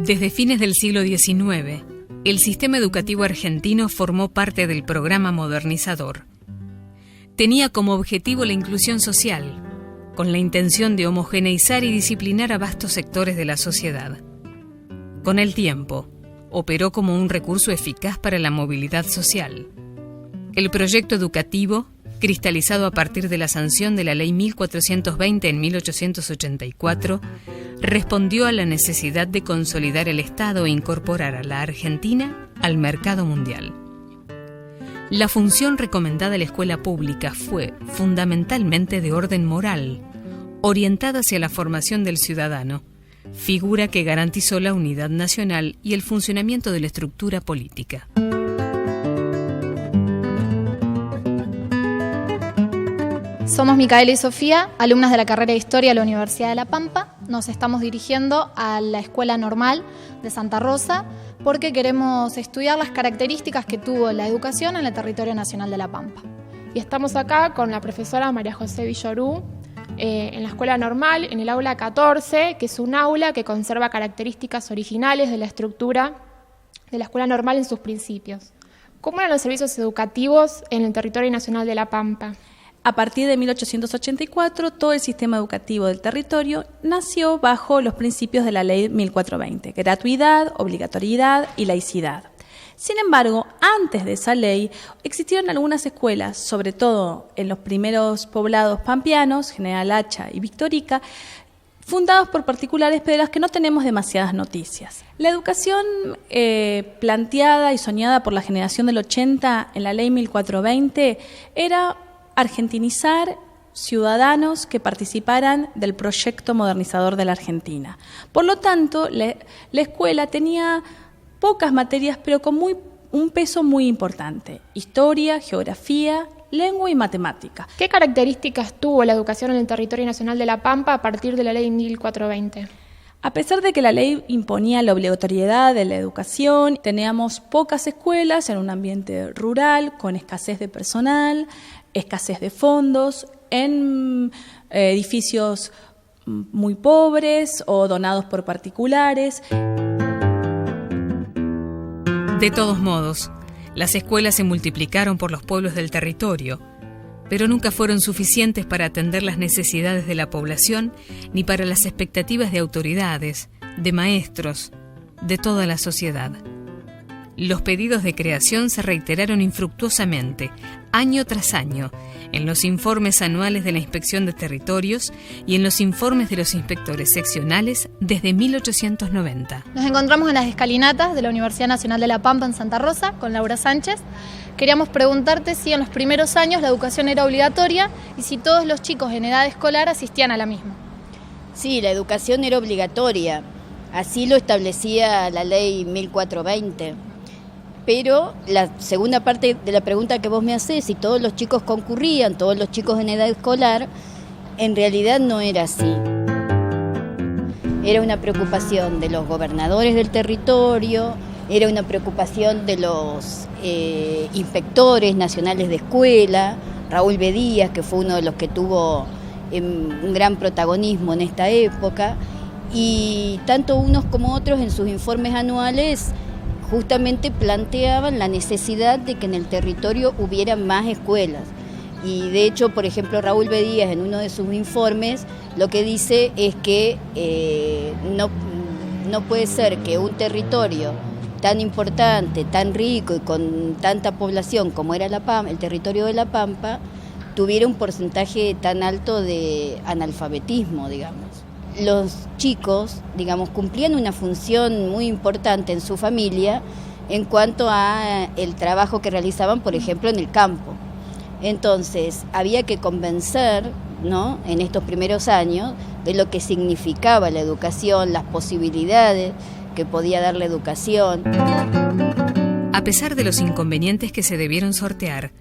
Desde fines del siglo XIX, el sistema educativo argentino formó parte del programa modernizador. Tenía como objetivo la inclusión social, con la intención de homogeneizar y disciplinar a vastos sectores de la sociedad. Con el tiempo, operó como un recurso eficaz para la movilidad social. El proyecto educativo, cristalizado a partir de la sanción de la Ley 1420 en 1884, respondió a la necesidad de consolidar el Estado e incorporar a la Argentina al mercado mundial. La función recomendada a la escuela pública fue fundamentalmente de orden moral, orientada hacia la formación del ciudadano, figura que garantizó la unidad nacional y el funcionamiento de la estructura política. Somos Micaela y Sofía, alumnas de la carrera de Historia de la Universidad de La Pampa. Nos estamos dirigiendo a la Escuela Normal de Santa Rosa porque queremos estudiar las características que tuvo la educación en el territorio nacional de La Pampa. Y estamos acá con la profesora María José Villorú en la Escuela Normal, en el aula 14, que es un aula que conserva características originales de la estructura de la Escuela Normal en sus principios. ¿Cómo eran los servicios educativos en el territorio nacional de La Pampa? A partir de 1884, todo el sistema educativo del territorio nació bajo los principios de la Ley 1420, gratuidad, obligatoriedad y laicidad. Sin embargo, antes de esa ley, existieron algunas escuelas, sobre todo en los primeros poblados pampeanos, General Hacha y Victorica, fundados por particulares, pero de las que no tenemos demasiadas noticias. La educación planteada y soñada por la generación del 80 en la Ley 1420 era argentinizar ciudadanos que participaran del proyecto modernizador de la Argentina. Por lo tanto, la escuela tenía pocas materias, pero con un peso muy importante: historia, geografía, lengua y matemática. ¿Qué características tuvo la educación en el territorio nacional de La Pampa a partir de la Ley 1420? A pesar de que la ley imponía la obligatoriedad de la educación, teníamos pocas escuelas en un ambiente rural, con escasez de personal, escasez de fondos, en edificios muy pobres o donados por particulares. De todos modos, las escuelas se multiplicaron por los pueblos del territorio, pero nunca fueron suficientes para atender las necesidades de la población ni para las expectativas de autoridades, de maestros, de toda la sociedad. Los pedidos de creación se reiteraron infructuosamente, año tras año, en los informes anuales de la Inspección de Territorios y en los informes de los inspectores seccionales desde 1890. Nos encontramos en las escalinatas de la Universidad Nacional de La Pampa en Santa Rosa con Laura Sánchez. Queríamos preguntarte si en los primeros años la educación era obligatoria y si todos los chicos en edad escolar asistían a la misma. Sí, la educación era obligatoria, así lo establecía la Ley 1420. Pero la segunda parte de la pregunta que vos me hacés, si todos los chicos concurrían, todos los chicos en edad escolar, en realidad no era así. Era una preocupación de los gobernadores del territorio, era una preocupación de los inspectores nacionales de escuela, Raúl Bedías, que fue uno de los que tuvo un gran protagonismo en esta época, y tanto unos como otros en sus informes anuales justamente planteaban la necesidad de que en el territorio hubiera más escuelas. Y de hecho, por ejemplo, Raúl Bedías en uno de sus informes lo que dice es que no puede ser que un territorio tan importante, tan rico y con tanta población como era La Pampa, el territorio de La Pampa, tuviera un porcentaje tan alto de analfabetismo, digamos. Los chicos, digamos, cumplían una función muy importante en su familia en cuanto a el trabajo que realizaban, por ejemplo, en el campo. Entonces, había que convencer, ¿no?, en estos primeros años, de lo que significaba la educación, las posibilidades que podía dar la educación. A pesar de los inconvenientes que se debieron sortear,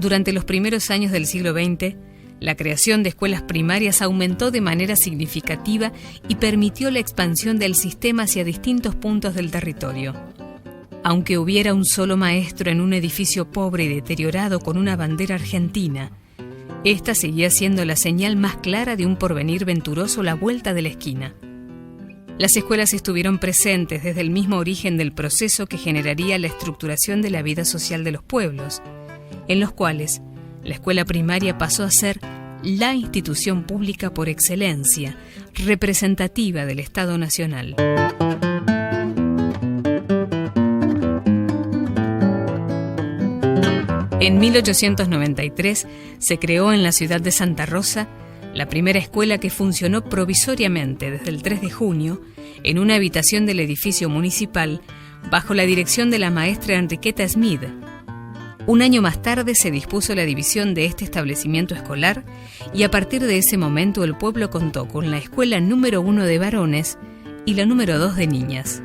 durante los primeros años del siglo XX, la creación de escuelas primarias aumentó de manera significativa y permitió la expansión del sistema hacia distintos puntos del territorio. Aunque hubiera un solo maestro en un edificio pobre y deteriorado con una bandera argentina, esta seguía siendo la señal más clara de un porvenir venturoso a la vuelta de la esquina. Las escuelas estuvieron presentes desde el mismo origen del proceso que generaría la estructuración de la vida social de los pueblos, en los cuales la escuela primaria pasó a ser la institución pública por excelencia, representativa del Estado Nacional. En 1893 se creó en la ciudad de Santa Rosa la primera escuela, que funcionó provisoriamente desde el 3 de junio en una habitación del edificio municipal bajo la dirección de la maestra Enriqueta Smith. Un año más tarde se dispuso la división de este establecimiento escolar y a partir de ese momento el pueblo contó con la escuela número 1 de varones y la número 2 de niñas.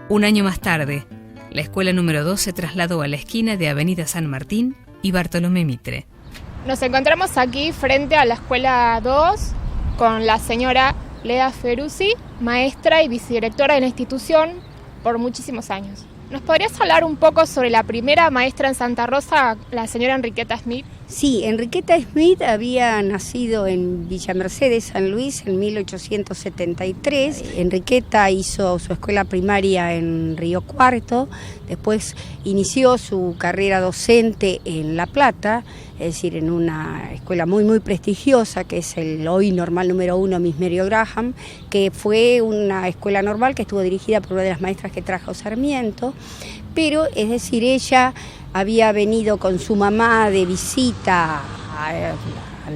Un año más tarde, la escuela número 2 se trasladó a la esquina de Avenida San Martín y Bartolomé Mitre. Nos encontramos aquí frente a la escuela 2 con la señora Leda Feruzzi, maestra y vicedirectora de la institución por muchísimos años. ¿Nos podrías hablar un poco sobre la primera maestra en Santa Rosa, la señora Enriqueta Smith? Sí, Enriqueta Smith había nacido en Villa Mercedes, San Luis, en 1873. Enriqueta hizo su escuela primaria en Río Cuarto, después inició su carrera docente en La Plata, es decir, en una escuela muy prestigiosa, que es el hoy normal número 1 Miss Mary Graham, que fue una escuela normal que estuvo dirigida por una de las maestras que trajo Sarmiento, pero es decir, ella había venido con su mamá de visita a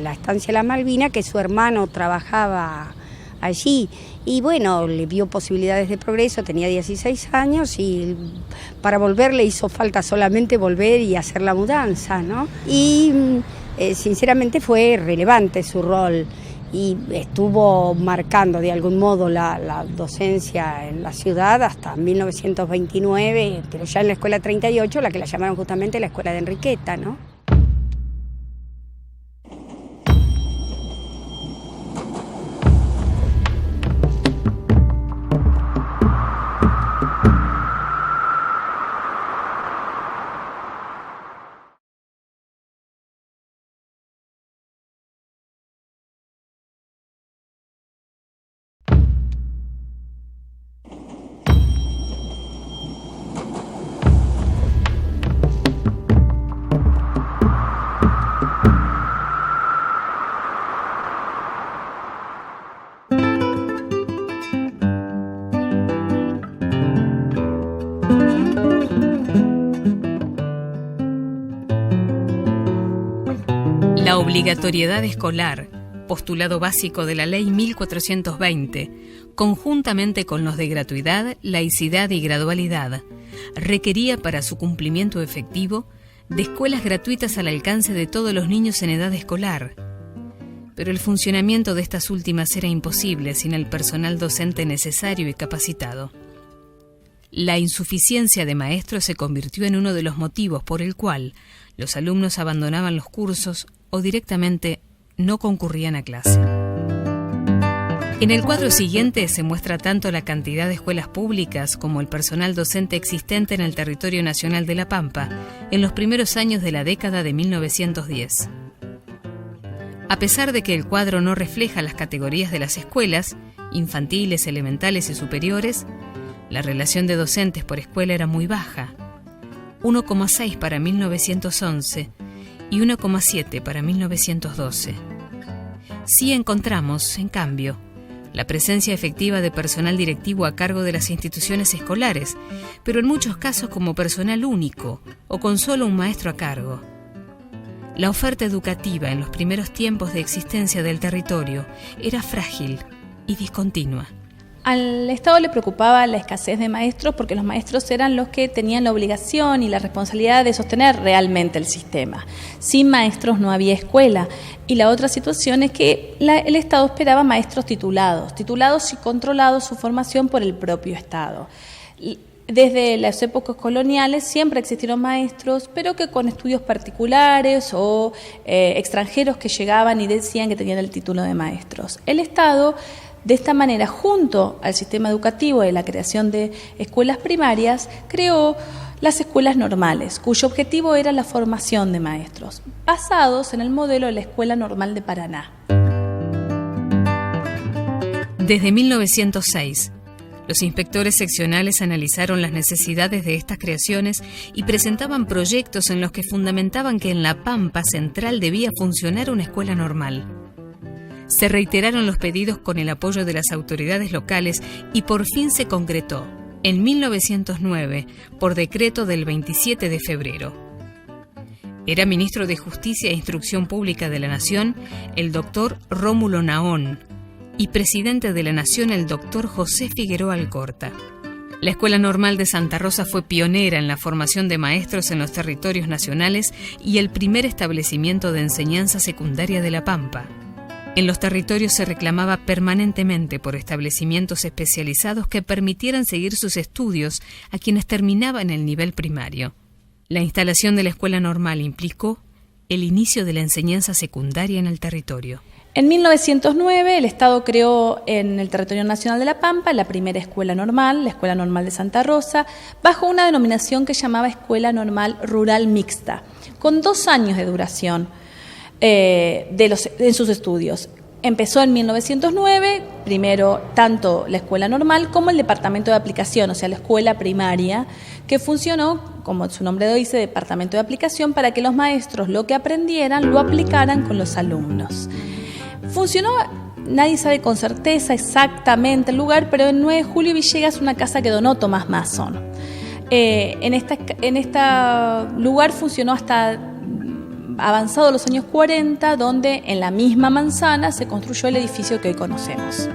la estancia La Malvina, que su hermano trabajaba allí, y bueno, le vio posibilidades de progreso, tenía 16 años y para volver le hizo falta solamente volver y hacer la mudanza, ¿no? Y sinceramente fue relevante su rol y estuvo marcando de algún modo la docencia en la ciudad hasta 1929, pero ya en la escuela 38, la que la llamaron justamente la escuela de Enriqueta, ¿no? La obligatoriedad escolar, postulado básico de la Ley 1420, conjuntamente con los de gratuidad, laicidad y gradualidad, requería para su cumplimiento efectivo de escuelas gratuitas al alcance de todos los niños en edad escolar. Pero el funcionamiento de estas últimas era imposible sin el personal docente necesario y capacitado. La insuficiencia de maestros se convirtió en uno de los motivos por el cual los alumnos abandonaban los cursos o directamente no concurrían a clase. En el cuadro siguiente se muestra tanto la cantidad de escuelas públicas como el personal docente existente en el territorio nacional de La Pampa en los primeros años de la década de 1910. A pesar de que el cuadro no refleja las categorías de las escuelas, infantiles, elementales y superiores, la relación de docentes por escuela era muy baja, 1,6 para 1911 y 1,7 para 1912. Sí encontramos, en cambio, la presencia efectiva de personal directivo a cargo de las instituciones escolares, pero en muchos casos como personal único o con solo un maestro a cargo. La oferta educativa en los primeros tiempos de existencia del territorio era frágil y discontinua. Al Estado le preocupaba la escasez de maestros porque los maestros eran los que tenían la obligación y la responsabilidad de sostener realmente el sistema. Sin maestros no había escuela. Y la otra situación es que el Estado esperaba maestros titulados y controlados su formación por el propio Estado. Desde las épocas coloniales siempre existieron maestros, pero que con estudios particulares o extranjeros que llegaban y decían que tenían el título de maestros. El Estado, de esta manera, junto al sistema educativo de la creación de escuelas primarias, creó las escuelas normales, cuyo objetivo era la formación de maestros, basados en el modelo de la Escuela Normal de Paraná. Desde 1906, Los inspectores seccionales analizaron las necesidades de estas creaciones y presentaban proyectos en los que fundamentaban que en La Pampa Central debía funcionar una escuela normal. Se reiteraron los pedidos con el apoyo de las autoridades locales y por fin se concretó, en 1909, por decreto del 27 de febrero. Era ministro de Justicia e Instrucción Pública de la Nación el doctor Rómulo Naón y presidente de la Nación el doctor José Figueroa Alcorta. La Escuela Normal de Santa Rosa fue pionera en la formación de maestros en los territorios nacionales y el primer establecimiento de enseñanza secundaria de La Pampa. En los territorios se reclamaba permanentemente por establecimientos especializados que permitieran seguir sus estudios a quienes terminaban el nivel primario. La instalación de la Escuela Normal implicó el inicio de la enseñanza secundaria en el territorio. En 1909, el Estado creó en el territorio nacional de La Pampa la primera escuela normal, la Escuela Normal de Santa Rosa, bajo una denominación que llamaba Escuela Normal Rural Mixta, con 2 años de duración en sus estudios. Empezó en 1909, primero tanto la escuela normal como el departamento de aplicación, o sea, la escuela primaria, que funcionó, como su nombre lo dice, departamento de aplicación, para que los maestros lo que aprendieran lo aplicaran con los alumnos. Funcionó, nadie sabe con certeza exactamente el lugar, pero en 9 de Julio Villegas, una casa que donó Tomás Mason. En este lugar funcionó hasta avanzado los años 40, donde en la misma manzana se construyó el edificio que hoy conocemos.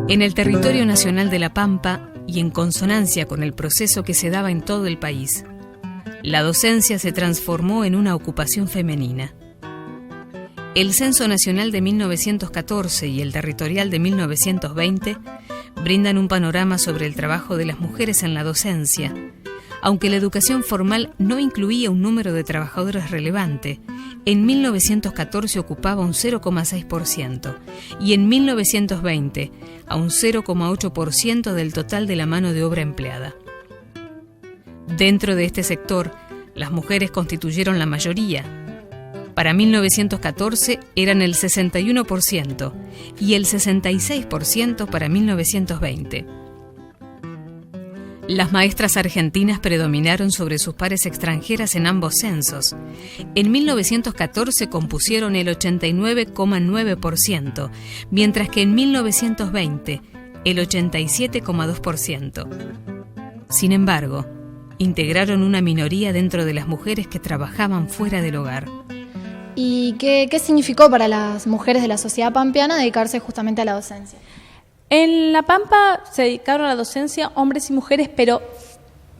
En el territorio nacional de La Pampa, y en consonancia con el proceso que se daba en todo el país, la docencia se transformó en una ocupación femenina. El Censo Nacional de 1914 y el Territorial de 1920 brindan un panorama sobre el trabajo de las mujeres en la docencia, aunque la educación formal no incluía un número de trabajadores relevante. En 1914 ocupaba un 0,6% y en 1920 a un 0,8% del total de la mano de obra empleada. Dentro de este sector, las mujeres constituyeron la mayoría. Para 1914 eran el 61% y el 66% para 1920. Las maestras argentinas predominaron sobre sus pares extranjeras en ambos censos. En 1914 compusieron el 89,9%, mientras que en 1920 el 87,2%. Sin embargo, integraron una minoría dentro de las mujeres que trabajaban fuera del hogar. ¿Y qué significó para las mujeres de la sociedad pampeana dedicarse justamente a la docencia? En La Pampa se dedicaron a la docencia hombres y mujeres, pero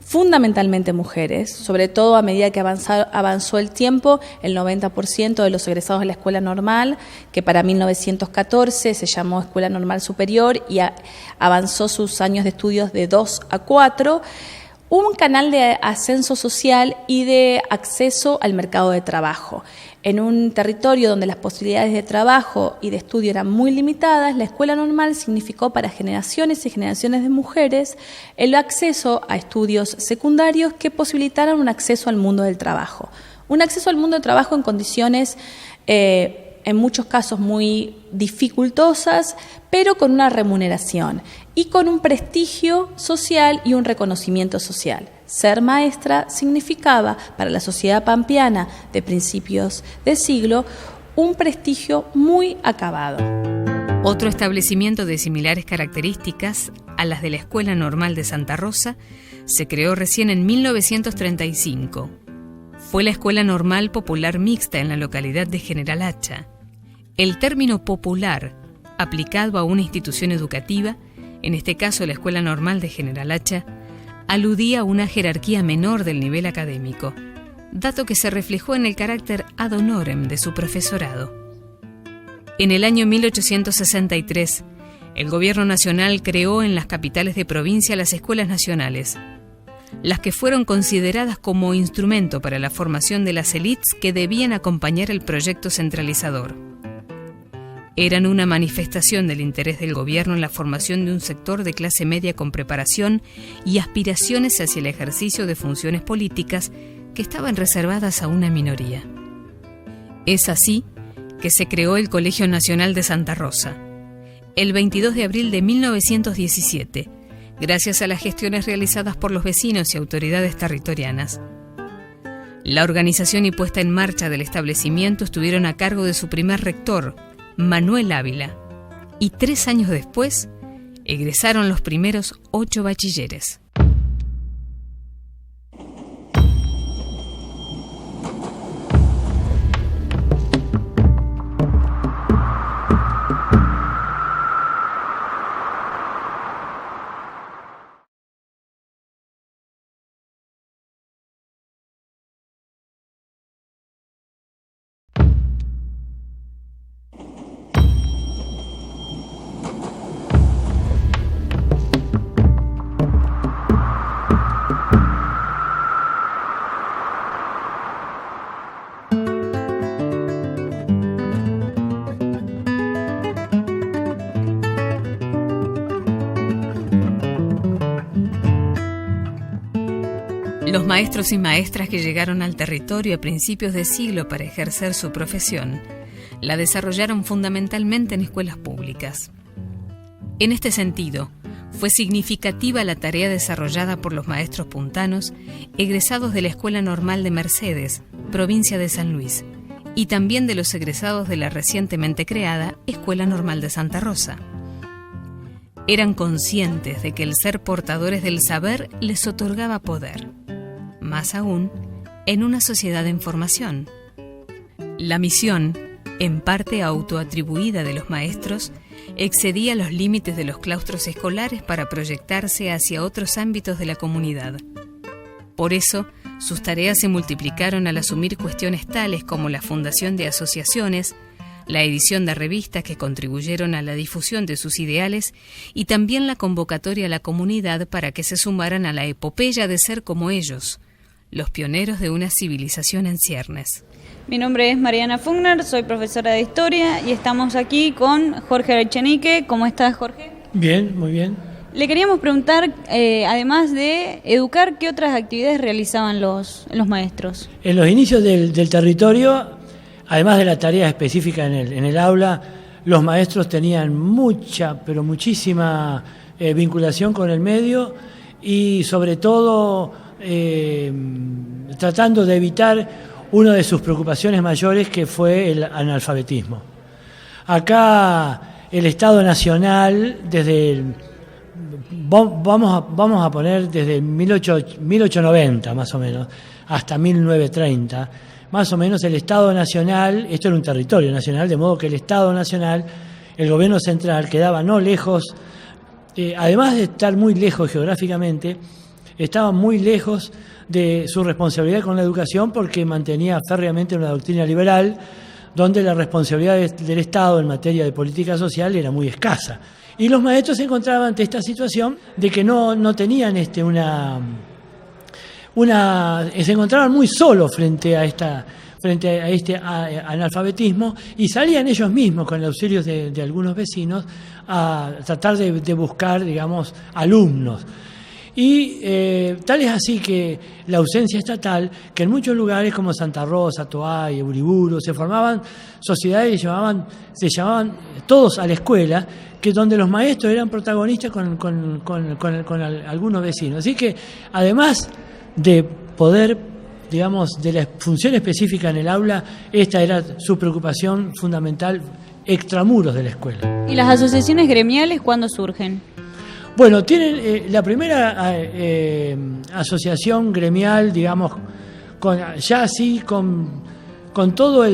fundamentalmente mujeres, sobre todo a medida que avanzó el tiempo. El 90% de los egresados de la Escuela Normal, que para 1914 se llamó Escuela Normal Superior y avanzó sus años de estudios de 2 a 4, un canal de ascenso social y de acceso al mercado de trabajo. En un territorio donde las posibilidades de trabajo y de estudio eran muy limitadas, la Escuela Normal significó para generaciones y generaciones de mujeres el acceso a estudios secundarios que posibilitaran un acceso al mundo del trabajo. Un acceso al mundo del trabajo en condiciones en muchos casos muy dificultosas, pero con una remuneración y con un prestigio social y un reconocimiento social. Ser maestra significaba para la sociedad pampeana de principios de siglo un prestigio muy acabado. Otro establecimiento de similares características a las de la Escuela Normal de Santa Rosa se creó recién en 1935. Fue la Escuela Normal Popular Mixta en la localidad de General Hacha. El término popular, aplicado a una institución educativa, en este caso la Escuela Normal de General Hacha, aludía a una jerarquía menor del nivel académico, dato que se reflejó en el carácter ad honorem de su profesorado. En el año 1863, el Gobierno Nacional creó en las capitales de provincia las escuelas nacionales, las que fueron consideradas como instrumento para la formación de las élites que debían acompañar el proyecto centralizador. Eran una manifestación del interés del gobierno en la formación de un sector de clase media con preparación y aspiraciones hacia el ejercicio de funciones políticas que estaban reservadas a una minoría. Es así que se creó el Colegio Nacional de Santa Rosa. el 22 de abril de 1917, gracias a las gestiones realizadas por los vecinos y autoridades territorianas. La organización y puesta en marcha del establecimiento estuvieron a cargo de su primer rector, Manuel Ávila, y 3 años después egresaron los primeros 8 bachilleres. Los maestros y maestras que llegaron al territorio a principios de siglo para ejercer su profesión, la desarrollaron fundamentalmente en escuelas públicas. En este sentido, fue significativa la tarea desarrollada por los maestros puntanos egresados de la Escuela Normal de Mercedes, provincia de San Luis, y también de los egresados de la recientemente creada Escuela Normal de Santa Rosa. Eran conscientes de que el ser portadores del saber les otorgaba poder, más aún en una sociedad en formación. La misión, en parte autoatribuida de los maestros, excedía los límites de los claustros escolares para proyectarse hacia otros ámbitos de la comunidad. Por eso, sus tareas se multiplicaron al asumir cuestiones tales como la fundación de asociaciones, la edición de revistas que contribuyeron a la difusión de sus ideales y también la convocatoria a la comunidad para que se sumaran a la epopeya de ser como ellos, los pioneros de una civilización en ciernes. Mi nombre es Mariana Fugner, soy profesora de Historia y estamos aquí con Jorge Echenique. ¿Cómo estás, Jorge? Bien, muy bien. Le queríamos preguntar, además de educar, ¿qué otras actividades realizaban los maestros? En los inicios del territorio, además de la tarea específica en el aula, los maestros tenían mucha, pero muchísima vinculación con el medio y sobre todo tratando de evitar una de sus preocupaciones mayores, que fue el analfabetismo. Acá el Estado Nacional, vamos a poner desde 1890 más o menos, hasta 1930, más o menos el Estado Nacional, esto era un territorio nacional, de modo que el Estado Nacional, el gobierno central, quedaba no lejos, además de estar muy lejos geográficamente, estaba muy lejos de su responsabilidad con la educación, porque mantenía férreamente una doctrina liberal donde la responsabilidad del Estado en materia de política social era muy escasa. Y los maestros se encontraban ante esta situación de que no tenían se encontraban muy solos frente a este analfabetismo, y salían ellos mismos con el auxilio de algunos vecinos a tratar de buscar, digamos, alumnos. Y tal es así que la ausencia estatal, que en muchos lugares como Santa Rosa, Toay, Uriburu, se formaban sociedades que se llamaban todos a la escuela, que donde los maestros eran protagonistas con algunos vecinos. Así que además de poder, digamos, de la función específica en el aula, esta era su preocupación fundamental extramuros de la escuela. ¿Y las asociaciones gremiales cuándo surgen? Bueno, tienen la primera asociación gremial, digamos, con todo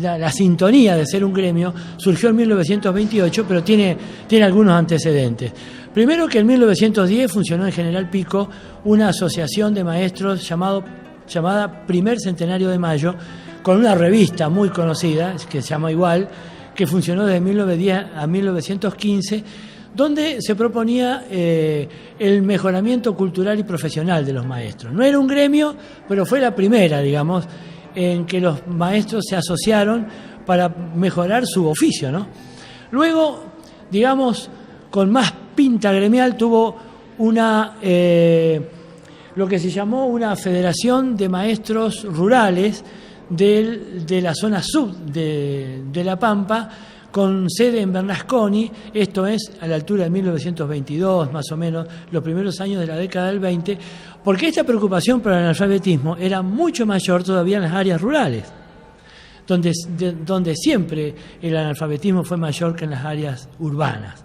la sintonía de ser un gremio, surgió en 1928, pero tiene algunos antecedentes. Primero, que en 1910 funcionó en General Pico una asociación de maestros llamada Primer Centenario de Mayo, con una revista muy conocida, que se llama igual, que funcionó desde 1910 a 1915, donde se proponía el mejoramiento cultural y profesional de los maestros. No era un gremio, pero fue la primera, digamos, en que los maestros se asociaron para mejorar su oficio, ¿no? Luego, digamos, con más pinta gremial, tuvo lo que se llamó una federación de maestros rurales de la zona sur de La Pampa, con sede en Bernasconi, esto es a la altura de 1922, más o menos, los primeros años de la década del 20, porque esta preocupación por el analfabetismo era mucho mayor todavía en las áreas rurales, donde siempre el analfabetismo fue mayor que en las áreas urbanas.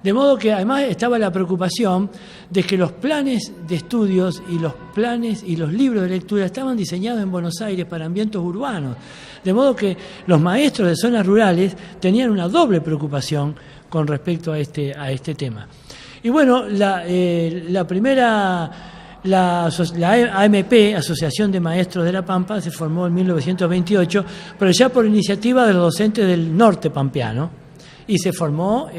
De modo que además estaba la preocupación de que los planes de estudios y los planes y los libros de lectura estaban diseñados en Buenos Aires para ambientes urbanos. De modo que los maestros de zonas rurales tenían una doble preocupación con respecto a este tema. Y bueno, la AMP, Asociación de Maestros de La Pampa, se formó en 1928, pero ya por iniciativa de los docentes del norte pampeano, y se formó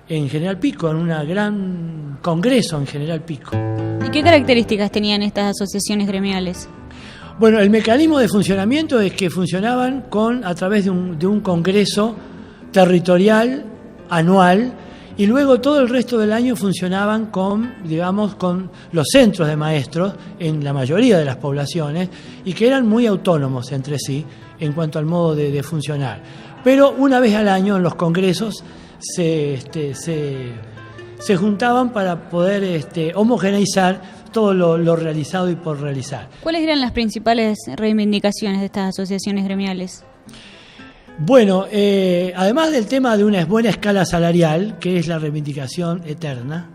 en General Pico, en un gran congreso en General Pico. ¿Y qué características tenían estas asociaciones gremiales? Bueno, el mecanismo de funcionamiento es que funcionaban a través de un congreso territorial anual, y luego todo el resto del año funcionaban con los centros de maestros en la mayoría de las poblaciones, y que eran muy autónomos entre sí en cuanto al modo de funcionar. Pero una vez al año en los congresos se juntaban para poder homogeneizar todo lo realizado y por realizar. ¿Cuáles eran las principales reivindicaciones de estas asociaciones gremiales? Bueno, además del tema de una buena escala salarial, que es la reivindicación eterna,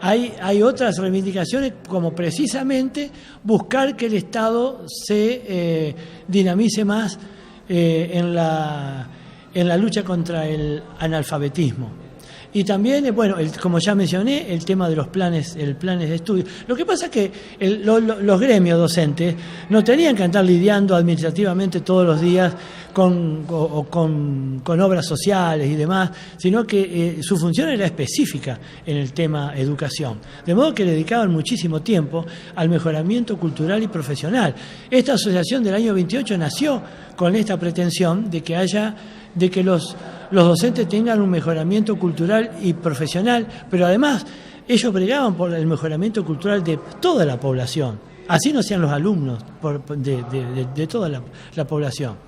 hay otras reivindicaciones, como precisamente buscar que el Estado se dinamice más en la lucha contra el analfabetismo. Y también, como ya mencioné, el tema de los planes de estudio. Lo que pasa es que los gremios docentes no tenían que andar lidiando administrativamente todos los días con obras sociales y demás, sino que su función era específica en el tema educación. De modo que le dedicaban muchísimo tiempo al mejoramiento cultural y profesional. Esta asociación del año 28 nació con esta pretensión de que los docentes tengan un mejoramiento cultural y profesional, pero además ellos bregaban por el mejoramiento cultural de toda la población. Así no sean los alumnos de toda la población.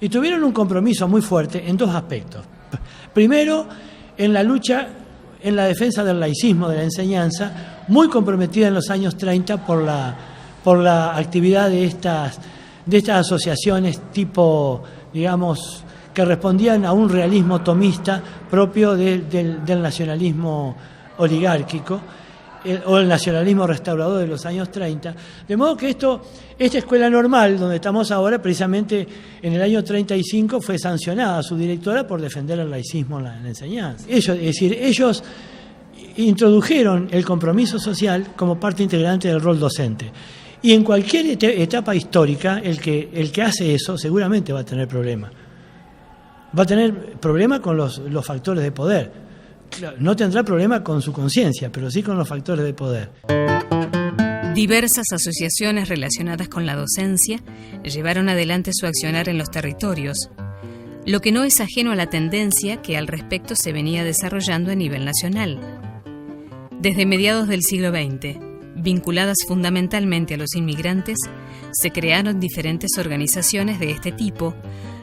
Y tuvieron un compromiso muy fuerte en dos aspectos. Primero, en la lucha, en la defensa del laicismo de la enseñanza, muy comprometida en los años 30 por la actividad de estas asociaciones tipo, que respondían a un realismo tomista propio del nacionalismo oligárquico o el nacionalismo restaurador de los años 30. De modo que esta escuela normal, donde estamos ahora, precisamente en el año 35 fue sancionada su directora por defender el laicismo en la enseñanza. Ellos introdujeron el compromiso social como parte integrante del rol docente. Y en cualquier etapa histórica, el que hace eso seguramente va a tener problemas. Va a tener problema con los factores de poder. No tendrá problema con su conciencia, pero sí con los factores de poder. Diversas asociaciones relacionadas con la docencia llevaron adelante su accionar en los territorios, lo que no es ajeno a la tendencia que al respecto se venía desarrollando a nivel nacional. Desde mediados del siglo XX, vinculadas fundamentalmente a los inmigrantes, se crearon diferentes organizaciones de este tipo,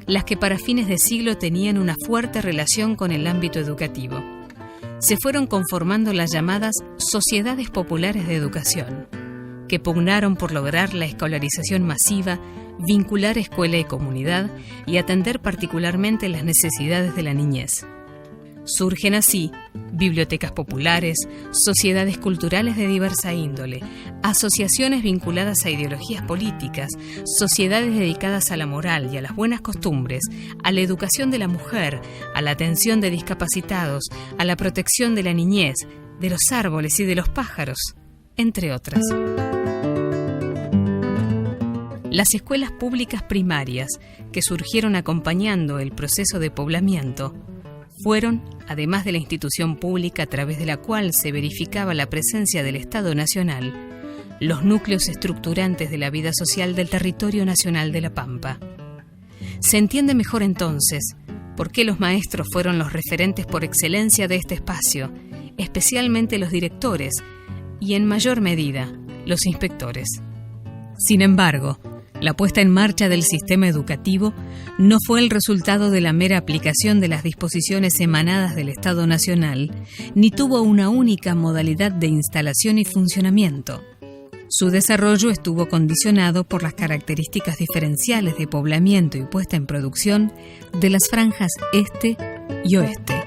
las que para fines de siglo tenían una fuerte relación con el ámbito educativo. Se fueron conformando las llamadas Sociedades Populares de Educación, que pugnaron por lograr la escolarización masiva, vincular escuela y comunidad y atender particularmente las necesidades de la niñez. Surgen así bibliotecas populares, sociedades culturales de diversa índole, asociaciones vinculadas a ideologías políticas, sociedades dedicadas a la moral y a las buenas costumbres, a la educación de la mujer, a la atención de discapacitados, a la protección de la niñez, de los árboles y de los pájaros, entre otras. Las escuelas públicas primarias, que surgieron acompañando el proceso de poblamiento, fueron, además de la institución pública a través de la cual se verificaba la presencia del Estado Nacional, los núcleos estructurantes de la vida social del territorio nacional de La Pampa. Se entiende mejor entonces por qué los maestros fueron los referentes por excelencia de este espacio, especialmente los directores y, en mayor medida, los inspectores. Sin embargo, La puesta en marcha del sistema educativo no fue el resultado de la mera aplicación de las disposiciones emanadas del Estado Nacional, ni tuvo una única modalidad de instalación y funcionamiento. Su desarrollo estuvo condicionado por las características diferenciales de poblamiento y puesta en producción de las franjas este y oeste.